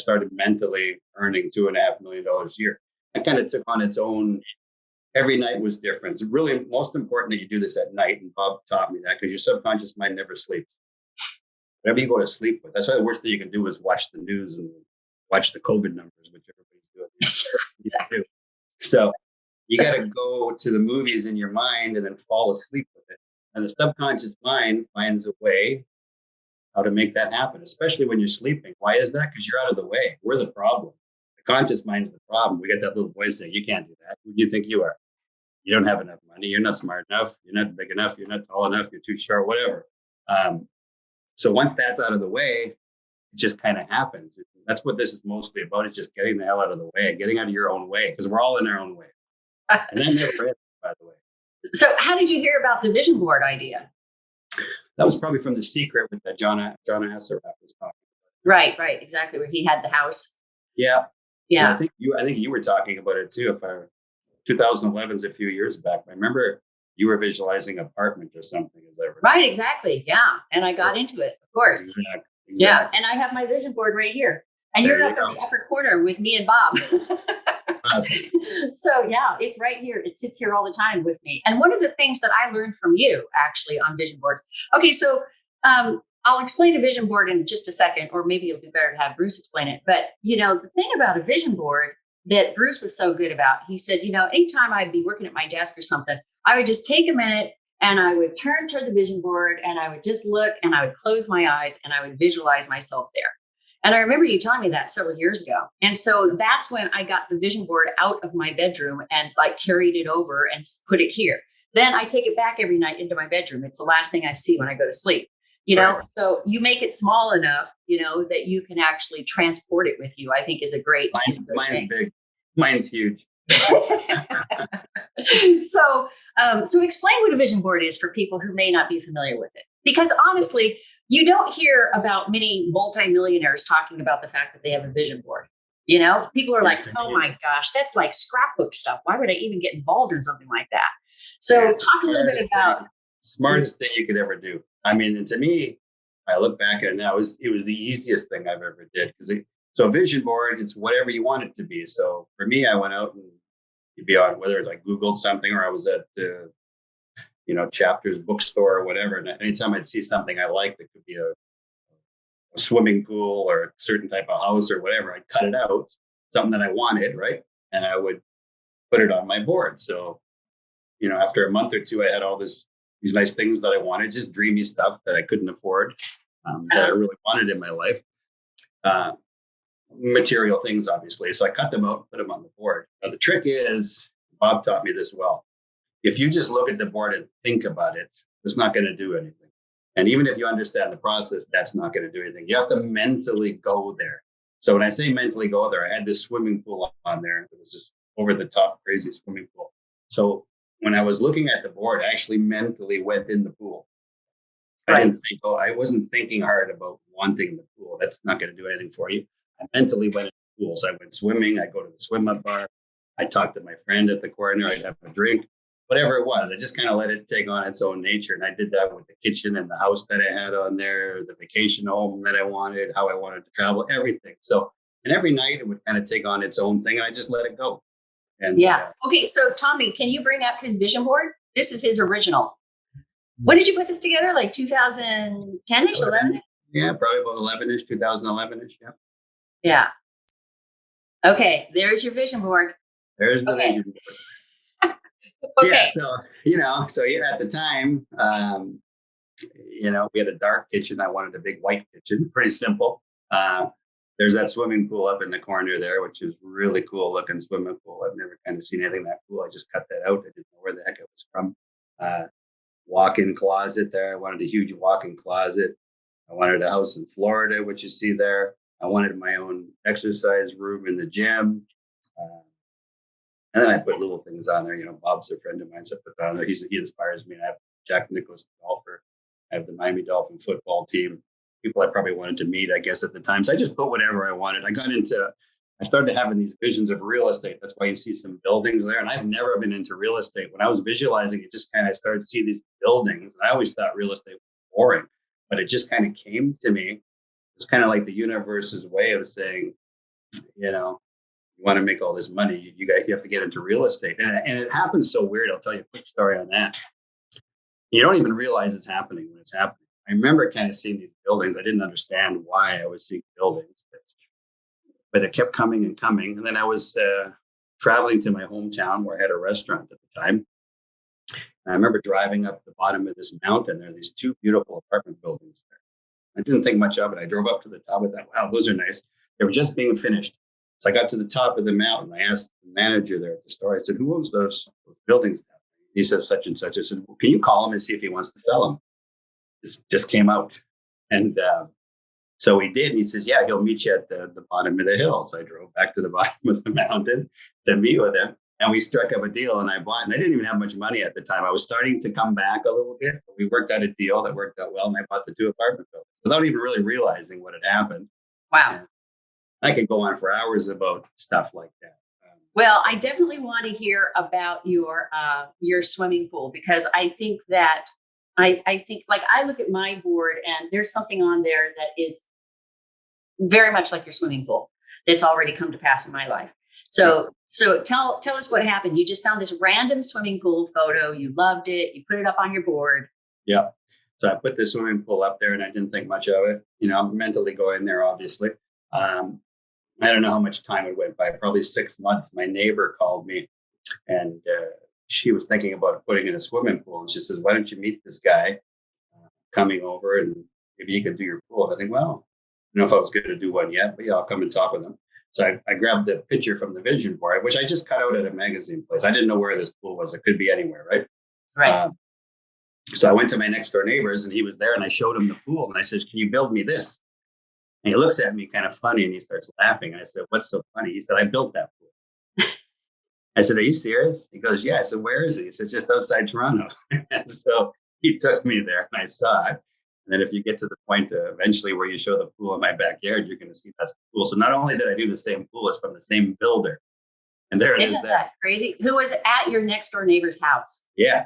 started mentally earning $2.5 million a year. I kind of took on its own. Every night was different. It's really most important that you do this at night. And Bob taught me that because your subconscious mind never sleeps. Whatever you go to sleep with. That's why the worst thing you can do is watch the news and watch the COVID numbers, which everybody's doing. Exactly. So you got to go to the movies in your mind and then fall asleep with it. And the subconscious mind finds a way how to make that happen, especially when you're sleeping. Why is that? Because you're out of the way. We're the problem. The conscious mind's the problem. We got that little voice saying, you can't do that. Who do you think you are? You don't have enough money. You're not smart enough. You're not big enough. You're not tall enough. You're too short, whatever. So once that's out of the way, it just kind of happens. That's what this is mostly about. It's just getting the hell out of the way, getting out of your own way, because we're all in our own way. And that never ends, by the way. So how did you hear about the vision board idea? That was probably from The Secret with that John Assaraf was talking about. Right. Exactly. Where he had the house. Yeah. I think you were talking about it too. 2011 is a few years back. I remember you were visualizing an apartment or something. Is that right? Right, exactly. Yeah. And I got into it, of course. Exactly. Yeah. And I have my vision board right here. And you're up in the upper corner with me and Bob. Awesome. So yeah, it's right here. It sits here all the time with me. And one of the things that I learned from you actually on vision boards. Okay, so I'll explain a vision board in just a second, or maybe it'll be better to have Bruce explain it. But the thing about a vision board that Bruce was so good about, he said, anytime I'd be working at my desk or something, I would just take a minute and I would turn toward the vision board and I would just look and I would close my eyes and I would visualize myself there. And I remember you telling me that several years ago. And so that's when I got the vision board out of my bedroom and carried it over and put it here. Then I take it back every night into my bedroom. It's the last thing I see when I go to sleep. Right. So you make it small enough, that you can actually transport it with you, I think is a great. Mine's big. Mine's huge. So explain what a vision board is for people who may not be familiar with it. Because honestly, you don't hear about many multi-millionaires talking about the fact that they have a vision board. People are like, oh my gosh, that's like scrapbook stuff. Why would I even get involved in something like that? So talk a little bit about. Smartest thing you could ever do. I mean, and to me, I look back at it now, it was the easiest thing I've ever did. So a vision board, it's whatever you want it to be. So for me, I went out and you'd be on, whether it's I Googled something or I was at the, Chapters bookstore or whatever. And anytime I'd see something I liked, it could be a swimming pool or a certain type of house or whatever, I'd cut it out, something that I wanted, right? And I would put it on my board. So, after a month or two, I had all these nice things that I wanted, just dreamy stuff that I couldn't afford, that I really wanted in my life. Material things, obviously. So I cut them out and put them on the board. Now, the trick is, Bob taught me this well. If you just look at the board and think about it, it's not going to do anything. And even if you understand the process, that's not going to do anything. You have to mentally go there. So when I say mentally go there, I had this swimming pool on there. It was just over the top, crazy swimming pool. So when I was looking at the board, I actually mentally went in the pool. Right. I wasn't thinking hard about wanting the pool. That's not going to do anything for you. I mentally went in the pool. So I went swimming. I go to the swim-up bar. I talked to my friend at the corner. I'd have a drink, whatever it was. I just kind of let it take on its own nature. And I did that with the kitchen and the house that I had on there, the vacation home that I wanted, how I wanted to travel, everything. So, and every night it would kind of take on its own thing. And I just let it go. And okay. So Tommy, can you bring up his vision board? This is his original. When did you put this together? Like 2010-ish, 11? Yeah, probably about 11-ish, 2011-ish. Yeah. Yeah. Okay. There's your vision board. There's the vision board. Okay. Yeah. So at the time, we had a dark kitchen. I wanted a big white kitchen. Pretty simple. There's that swimming pool up in the corner there, which is really cool looking swimming pool. I've never kind of seen anything that cool. I just cut that out. I didn't know where the heck it was from. Walk-in closet there. I wanted a huge walk-in closet. I wanted a house in Florida, which you see there. I wanted my own exercise room in the gym. And then I put little things on there. Bob's a friend of mine, so I put that on there. He inspires me. I have Jack Nicklaus, the golfer. I have the Miami Dolphin football team. People I probably wanted to meet, I guess, at the time. So I just put whatever I wanted. I started having these visions of real estate. That's why you see some buildings there. And I've never been into real estate. When I was visualizing it, just kind of started to see these buildings. And I always thought real estate was boring, but it just kind of came to me. It's kind of like the universe's way of saying, you know, you want to make all this money. You have to get into real estate. And it happens so weird. I'll tell you a quick story on that. You don't even realize it's happening when it's happening. I remember kind of seeing these buildings. I didn't understand why I was seeing buildings, but it kept coming and coming. And then I was traveling to my hometown where I had a restaurant at the time. And I remember driving up the bottom of this mountain. There are these two beautiful apartment buildings there. I didn't think much of it. I drove up to the top of that. Wow, those are nice. They were just being finished. So I got to the top of the mountain. I asked the manager there at the store, I said, who owns those buildings? He says, such and such. I said, well, can you call him and see if he wants to sell them? This just came out. And so he did. And he says, yeah, he'll meet you at the bottom of the hill. So I drove back to the bottom of the mountain to meet with him. And we struck up a deal and I bought, and I didn't even have much money at the time. I was starting to come back a little bit. But we worked out a deal that worked out well. And I bought the two apartment buildings without even really realizing what had happened. Wow. And I could go on for hours about stuff like that. Well, I definitely want to hear about your swimming pool, because I think that I think, like, I look at my board and there's something on there that is very much like your swimming pool that's already come to pass in my life. So tell us what happened. You just found this random swimming pool photo. You loved it. You put it up on your board. Yeah. So I put the swimming pool up there and I didn't think much of it. You know, I'm mentally going there, obviously. I don't know how much time it went by, probably 6 months. My neighbor called me and she was thinking about putting in a swimming pool. And she says, why don't you meet this guy coming over and maybe he could do your pool? I think, well, I don't know if I was going to do one yet, but yeah, I'll come and talk with him. So I grabbed the picture from the vision board, which I just cut out at a magazine place. I didn't know where this pool was. It could be anywhere, right? Right. So I went to my next door neighbors and he was there and I showed him the pool and I said, can you build me this? And he looks at me kind of funny and he starts laughing. I said, what's so funny? He said, I built that pool. I said, are you serious? He goes, yeah. I said, where is it? He said, just outside Toronto. And so he took me there and I saw it. And then if you get to the point eventually where you show the pool in my backyard, you're going to see that's the pool. So not only did I do the same pool, it's from the same builder. And there it is. Isn't that crazy? Who was at your next door neighbor's house? Yeah.